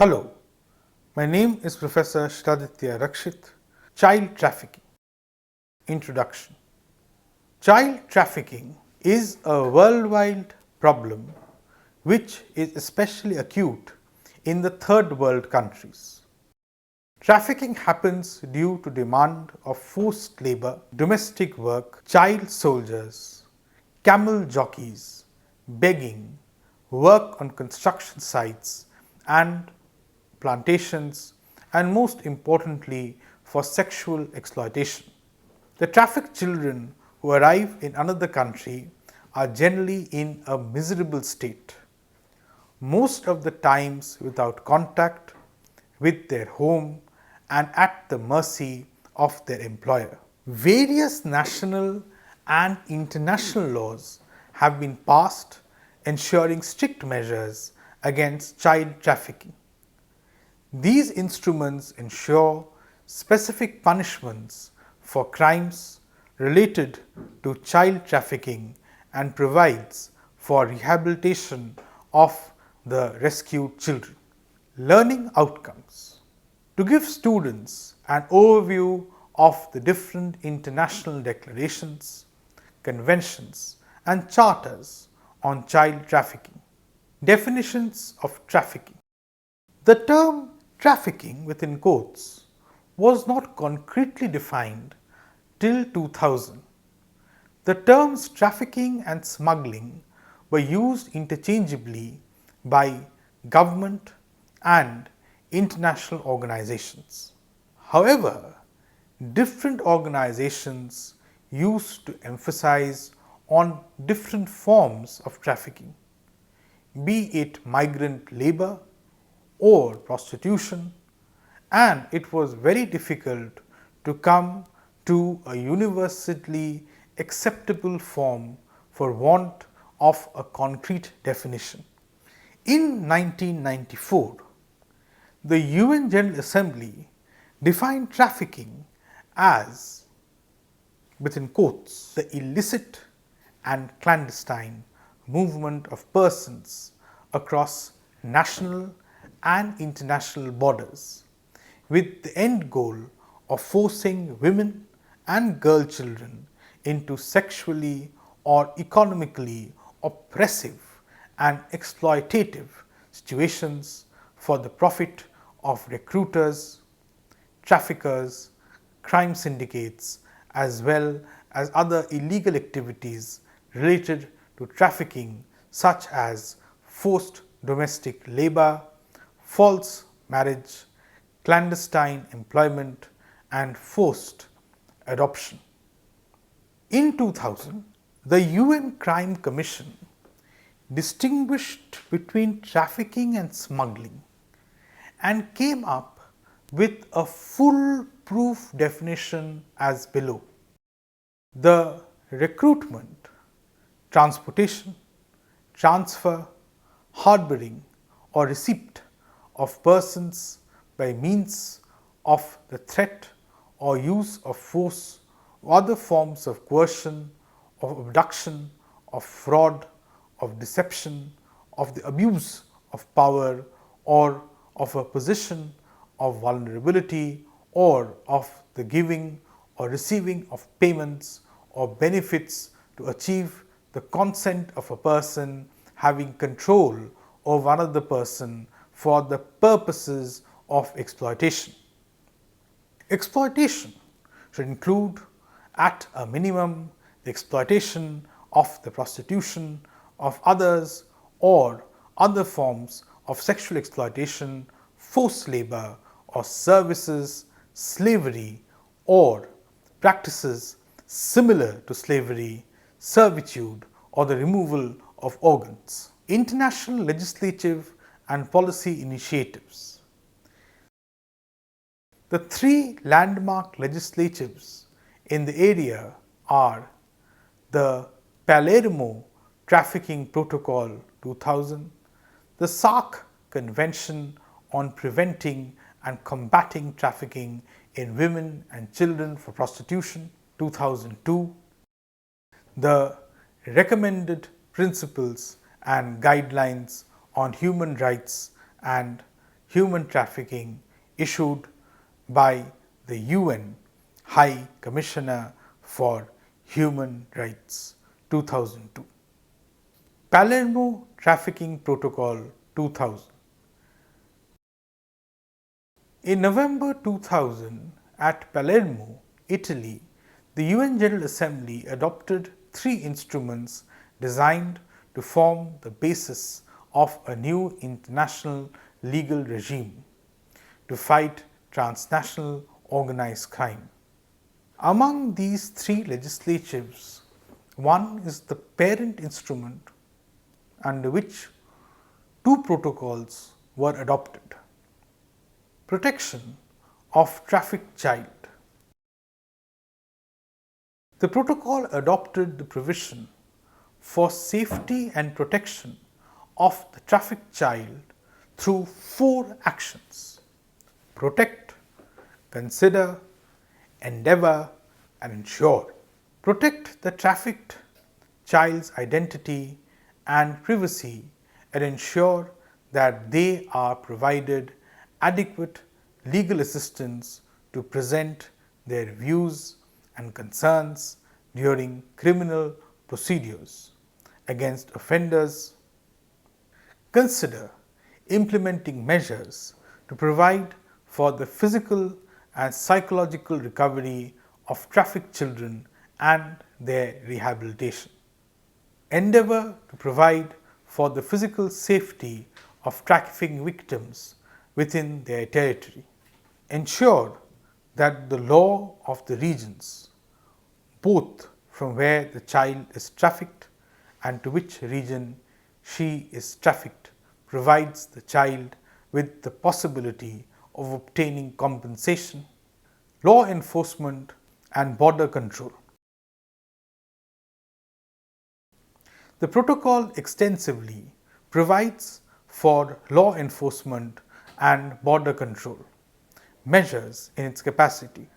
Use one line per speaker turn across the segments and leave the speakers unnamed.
Hello, my name is Professor Shraditya Rakshit. Child Trafficking. Introduction. Child trafficking is a worldwide problem which is especially acute in the third world countries. Trafficking happens due to demand of forced labor, domestic work, child soldiers, camel jockeys, begging, work on construction sites and plantations, and most importantly for sexual exploitation. The trafficked children who arrive in another country are generally in a miserable state, most of the times without contact with their home and at the mercy of their employer. Various national and international laws have been passed ensuring strict measures against child trafficking. These instruments ensure specific punishments for crimes related to child trafficking and provides for rehabilitation of the rescued children. Learning outcomes. To give students an overview of the different international declarations, conventions and charters on child trafficking. Definitions of trafficking. The term trafficking within quotes was not concretely defined till 2000. The terms trafficking and smuggling were used interchangeably by government and international organizations. However, different organizations used to emphasize on different forms of trafficking, be it migrant labor or prostitution, and it was very difficult to come to a universally acceptable form for want of a concrete definition. In 1994, the UN General Assembly defined trafficking as, within quotes, the illicit and clandestine movement of persons across national and international borders, with the end goal of forcing women and girl children into sexually or economically oppressive and exploitative situations for the profit of recruiters, traffickers, crime syndicates, as well as other illegal activities related to trafficking such as forced domestic labor, false marriage, clandestine employment and forced adoption. In 2000, the UN Crime Commission distinguished between trafficking and smuggling and came up with a foolproof definition as below. The recruitment, transportation, transfer, harboring or receipt of persons by means of the threat or use of force or other forms of coercion, of abduction, of fraud, of deception, of the abuse of power or of a position of vulnerability or of the giving or receiving of payments or benefits to achieve the consent of a person having control over another person for the purposes of exploitation. Exploitation should include at a minimum the exploitation of the prostitution of others or other forms of sexual exploitation, forced labor or services, slavery or practices similar to slavery, servitude or the removal of organs. International legislative and policy initiatives. The three landmark legislatives in the area are the Palermo Trafficking Protocol 2000, the SARC Convention on Preventing and Combating Trafficking in Women and Children for Prostitution 2002, the Recommended Principles and Guidelines on Human Rights and Human Trafficking issued by the UN High Commissioner for Human Rights 2002. Palermo Trafficking Protocol 2000. In November 2000, at Palermo, Italy, the UN General Assembly adopted 3 instruments designed to form the basis of a new international legal regime to fight transnational organized crime. Among these 3 legislatives, one is the parent instrument under which 2 protocols were adopted. Protection of trafficked child. The protocol adopted the provision for safety and protection of the trafficked child through 4 actions: protect, consider, endeavor, and ensure. Protect the trafficked child's identity and privacy and ensure that they are provided adequate legal assistance to present their views and concerns during criminal procedures against offenders. Consider implementing measures to provide for the physical and psychological recovery of trafficked children and their rehabilitation. Endeavor to provide for the physical safety of trafficking victims within their territory. Ensure that the law of the regions, both from where the child is trafficked and to which region she is trafficked, provides the child with the possibility of obtaining compensation. Law enforcement and border control. The protocol extensively provides for law enforcement and border control measures in its capacity.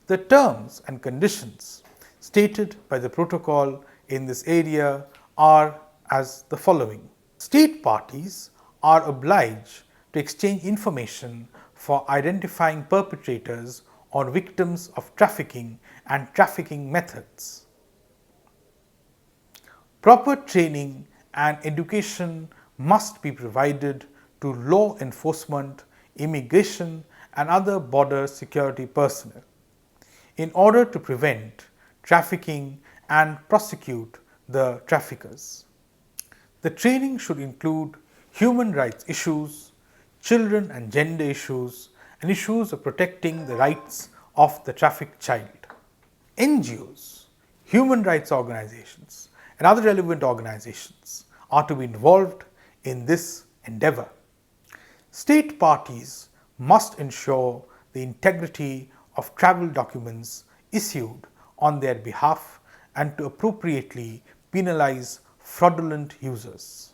The terms and conditions stated by the protocol in this area are as the following. State parties are obliged to exchange information for identifying perpetrators or victims of trafficking and trafficking methods. Proper training and education must be provided to law enforcement, immigration, and other border security personnel in order to prevent trafficking and prosecute the traffickers. The training should include human rights issues, children and gender issues, and issues of protecting the rights of the trafficked child. NGOs, human rights organizations, and other relevant organizations are to be involved in this endeavor. State parties must ensure the integrity of travel documents issued on their behalf and to appropriately penalize fraudulent users.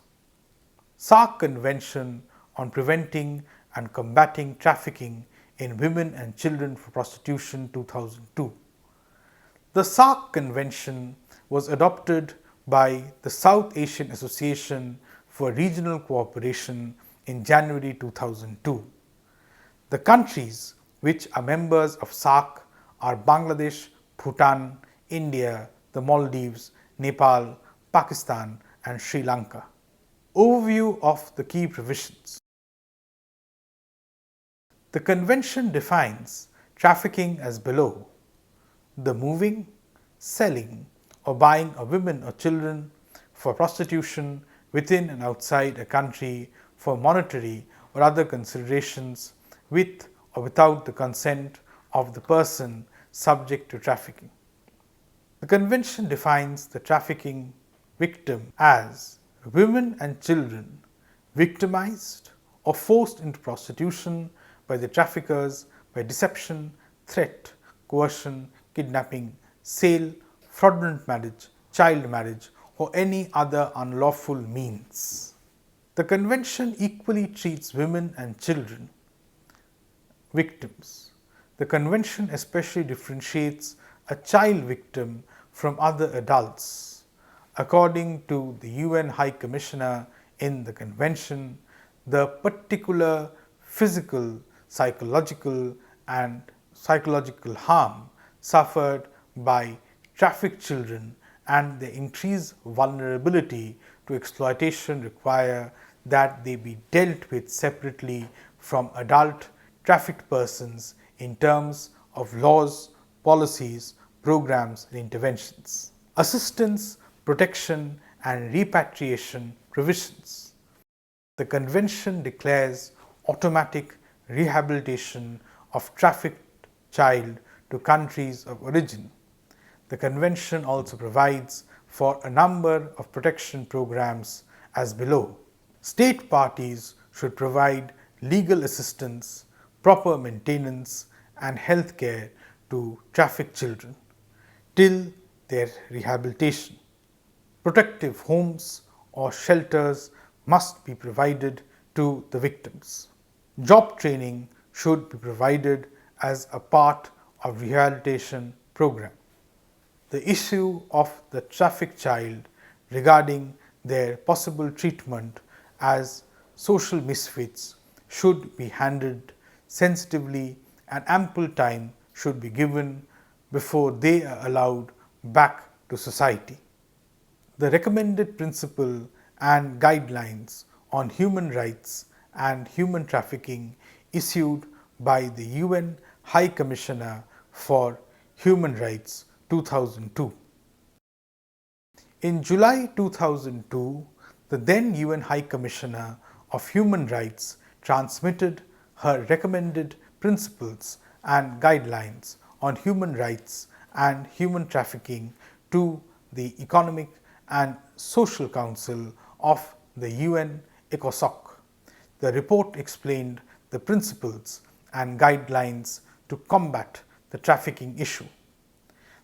SAARC Convention on Preventing and Combating Trafficking in Women and Children for Prostitution 2002. The SAARC Convention was adopted by the South Asian Association for Regional Cooperation in January 2002. The countries which are members of SAARC are Bangladesh, Bhutan, India, the Maldives, Nepal, Pakistan, and Sri Lanka. Overview of the key provisions. The Convention defines trafficking as below: the moving, selling, or buying of women or children for prostitution within and outside a country for monetary or other considerations with or without the consent of the person subject to trafficking. The Convention defines the trafficking victim as women and children victimized or forced into prostitution by the traffickers by deception, threat, coercion, kidnapping, sale, fraudulent marriage, child marriage, or any other unlawful means. The Convention equally treats women and children victims. The Convention especially differentiates a child victim from other adults. According to the UN High Commissioner in the Convention, the particular physical, psychological harm suffered by trafficked children and their increased vulnerability to exploitation require that they be dealt with separately from adult trafficked persons in terms of laws, policies, programs, and interventions. Assistance, protection, and repatriation provisions. The Convention declares automatic rehabilitation of trafficked child to countries of origin. The Convention also provides for a number of protection programs as below. State parties should provide legal assistance, proper maintenance, and health care to trafficked children till their rehabilitation. Protective homes or shelters must be provided to the victims. Job training should be provided as a part of rehabilitation program. The issue of the trafficked child regarding their possible treatment as social misfits should be handled sensitively and ample time should be given before they are allowed back to society. The recommended principle and guidelines on human rights and human trafficking issued by the UN High Commissioner for Human Rights 2002. In July 2002, the then UN High Commissioner of Human Rights transmitted her recommended principles and guidelines on human rights and human trafficking to the Economic and Social Council of the UN ECOSOC. The report explained the principles and guidelines to combat the trafficking issue.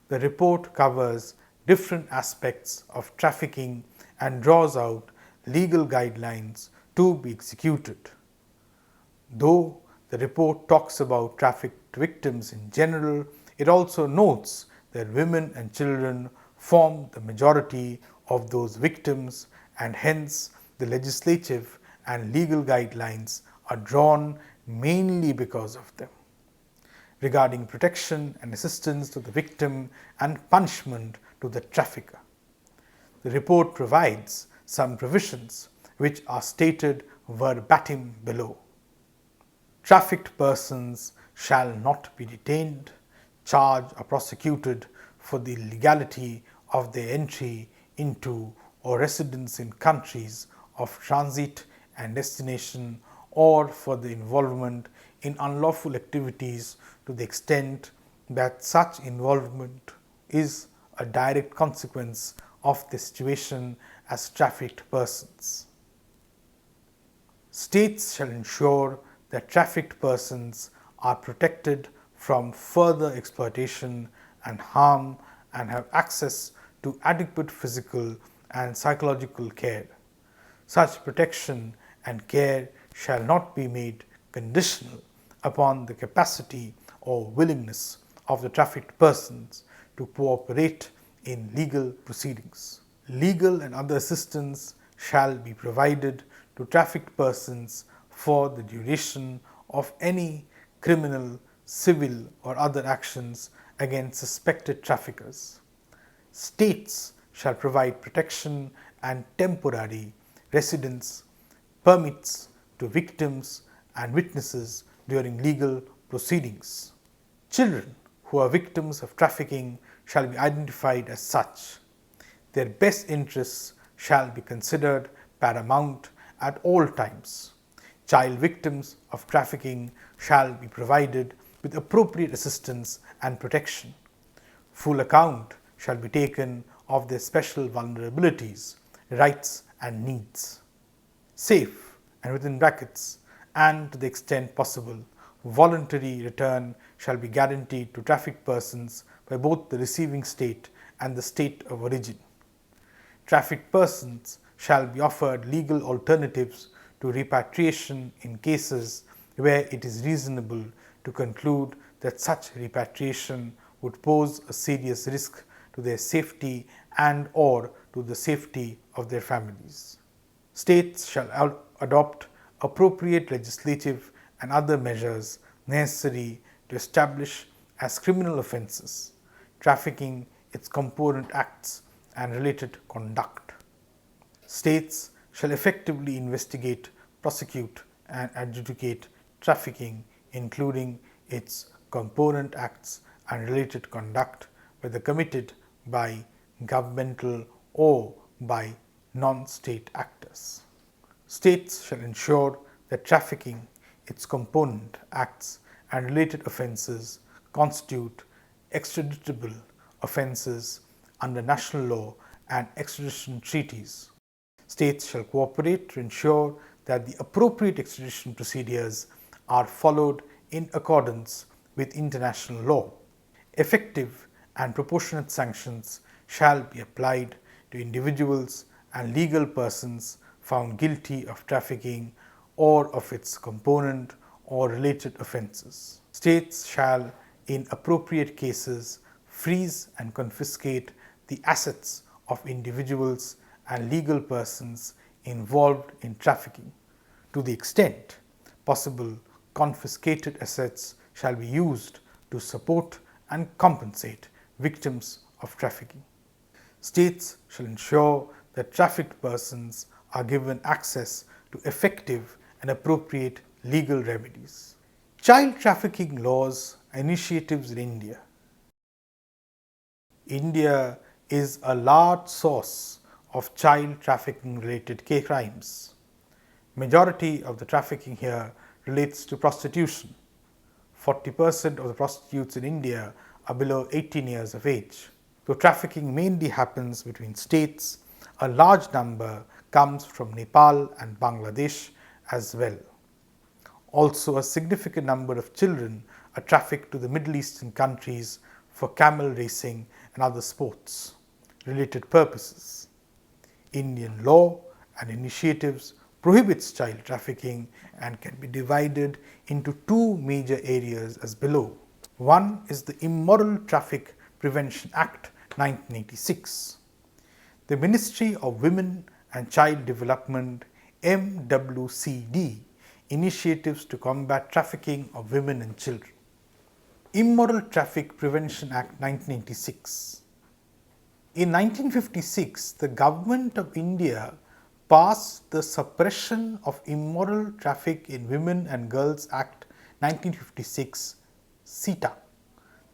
The report covers different aspects of trafficking and draws out legal guidelines to be executed. Though the report talks about trafficked victims in general, it also notes that women and children form the majority of those victims and hence the legislative and legal guidelines are drawn mainly because of them. Regarding protection and assistance to the victim and punishment to the trafficker. The report provides some provisions which are stated verbatim below. Trafficked persons shall not be detained, charged or prosecuted for the illegality of their entry into or residence in countries of transit and destination or for the involvement in unlawful activities to the extent that such involvement is a direct consequence of the situation as trafficked persons. States shall ensure that trafficked persons are protected from further exploitation and harm and have access to adequate physical and psychological care. Such protection and care shall not be made conditional upon the capacity or willingness of the trafficked persons to cooperate in legal proceedings. Legal and other assistance shall be provided to trafficked persons for the duration of any criminal, civil or other actions against suspected traffickers. States shall provide protection and temporary residence permits to victims and witnesses during legal proceedings. Children who are victims of trafficking shall be identified as such. Their best interests shall be considered paramount at all times. Child victims of trafficking shall be provided with appropriate assistance and protection. Full account shall be taken of their special vulnerabilities, rights and needs. Safe and within brackets and to the extent possible, voluntary return shall be guaranteed to trafficked persons by both the receiving state and the state of origin. Trafficked persons shall be offered legal alternatives to repatriation in cases where it is reasonable to conclude that such repatriation would pose a serious risk to their safety and or to the safety of their families. States shall adopt appropriate legislative and other measures necessary to establish as criminal offences trafficking, its component acts and related conduct. States shall effectively investigate, prosecute and adjudicate trafficking, including its component acts and related conduct, whether committed by governmental or by non-state actors. States shall ensure that trafficking, its component acts and related offences constitute extraditable offences under national law and extradition treaties. States shall cooperate to ensure that the appropriate extradition procedures are followed in accordance with international law. Effective and proportionate sanctions shall be applied to individuals and legal persons found guilty of trafficking or of its component or related offences. States shall, in appropriate cases, freeze and confiscate the assets of individuals and legal persons involved in trafficking. To the extent possible, confiscated assets shall be used to support and compensate victims of trafficking. States shall ensure that trafficked persons are given access to effective and appropriate legal remedies. Child trafficking laws and initiatives in India. India is a large source of child trafficking related crimes. Majority of the trafficking here relates to prostitution. 40% of the prostitutes in India are below 18 years of age. Though trafficking mainly happens between states, a large number comes from Nepal and Bangladesh as well. Also, a significant number of children are trafficked to the Middle Eastern countries for camel racing and other sports related purposes. Indian law and initiatives prohibits child trafficking and can be divided into two major areas as below. One is the Immoral Traffic Prevention Act 1986. The Ministry of Women and Child Development MWCD initiatives to combat trafficking of women and children. Immoral Traffic Prevention Act 1986. In 1956, the Government of India passed the Suppression of Immoral Traffic in Women and Girls Act 1956 (SITA).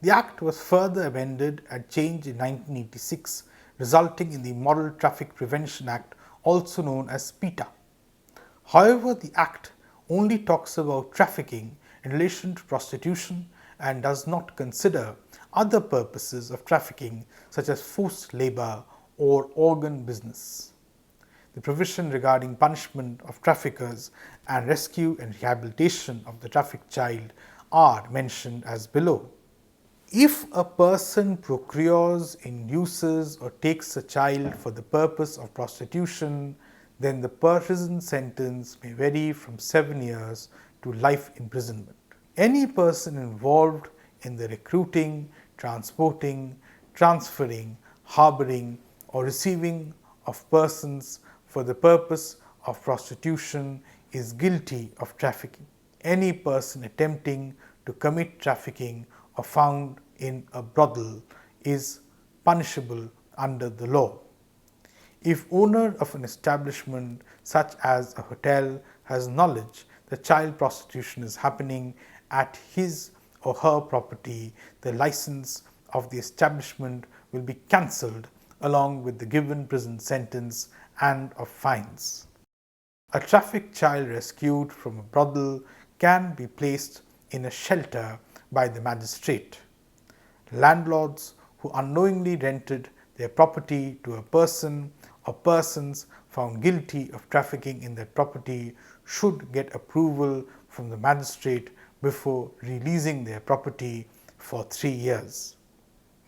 The Act was further amended and changed in 1986, resulting in the Immoral Traffic Prevention Act, also known as PITA. However, the Act only talks about trafficking in relation to prostitution and does not consider other purposes of trafficking such as forced labour or organ business. The provision regarding punishment of traffickers and rescue and rehabilitation of the trafficked child are mentioned as below. If a person procures, induces or takes a child for the purpose of prostitution, then the prison sentence may vary from 7 years to life imprisonment. Any person involved in the recruiting, transporting, transferring, harbouring or receiving of persons for the purpose of prostitution is guilty of trafficking. Any person attempting to commit trafficking or found in a brothel is punishable under the law. If owner of an establishment such as a hotel has knowledge that child prostitution is happening at his or her property, the license of the establishment will be cancelled along with the given prison sentence and of fines. A trafficked child rescued from a brothel can be placed in a shelter by the magistrate. Landlords who unknowingly rented their property to a person or persons found guilty of trafficking in that property should get approval from the magistrate before releasing their property for 3 years.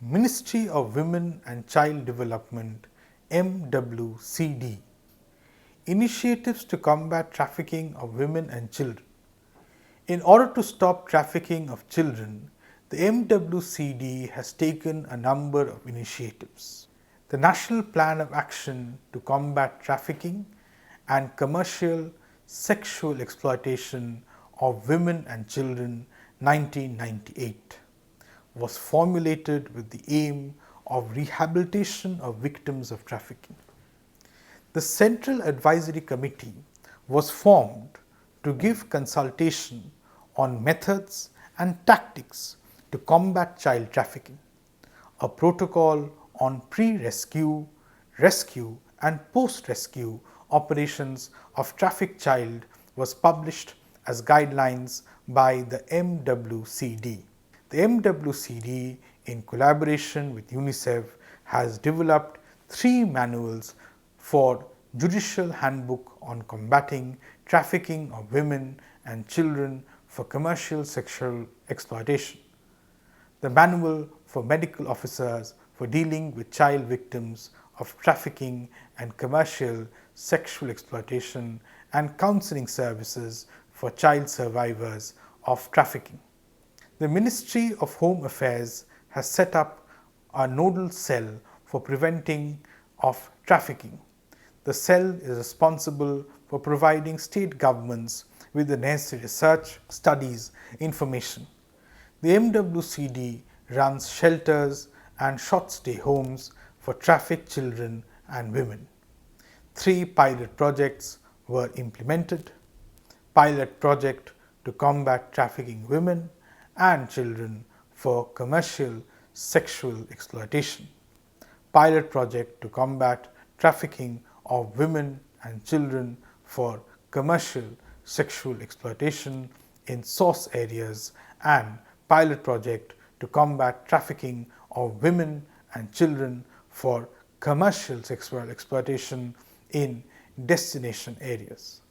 Ministry of Women and Child Development MWCD initiatives to combat trafficking of women and children. In order to stop trafficking of children, the MWCD has taken a number of initiatives. The National Plan of Action to Combat Trafficking and Commercial Sexual Exploitation of Women and Children 1998 was formulated with the aim of rehabilitation of victims of trafficking. The Central Advisory Committee was formed to give consultation on methods and tactics to combat child trafficking. A protocol on pre-rescue, rescue and post-rescue operations of trafficked child was published as guidelines by the MWCD. The MWCD, in collaboration with UNICEF, has developed 3 manuals for Judicial Handbook on Combating Trafficking of Women and Children for Commercial Sexual Exploitation, the Manual for Medical Officers for Dealing with Child Victims of Trafficking and Commercial Sexual Exploitation, and Counseling Services for Child Survivors of Trafficking. The Ministry of Home Affairs has set up a nodal cell for preventing of trafficking. The cell is responsible for providing state governments with the necessary research, studies, information. The MWCD runs shelters and short stay homes for trafficked children and women. 3 pilot projects were implemented: pilot project to combat trafficking women and children for commercial sexual exploitation, pilot project to combat trafficking of women and children for commercial sexual exploitation in source areas, and pilot project to combat trafficking of women and children for commercial sexual exploitation in destination areas.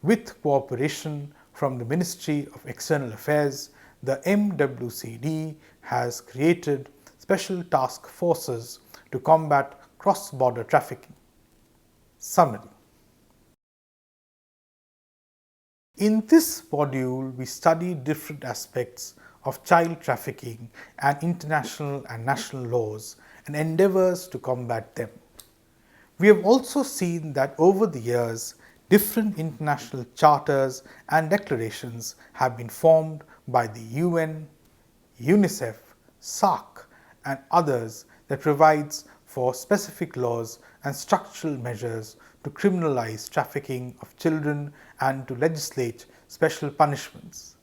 With cooperation from the Ministry of External Affairs, the MWCD has created special task forces to combat cross-border trafficking. Summary. In this module, we study different aspects of child trafficking and international and national laws and endeavors to combat them. We have also seen that over the years, different international charters and declarations have been formed by the UN, UNICEF, SAARC and others that provides for specific laws and structural measures to criminalize trafficking of children and to legislate special punishments.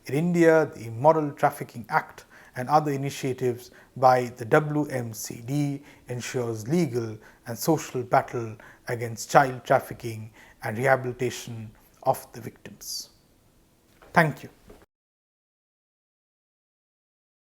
In India, the Immoral Trafficking Act and other initiatives by the WMCD ensures legal and social battle against child trafficking and rehabilitation of the victims. Thank you.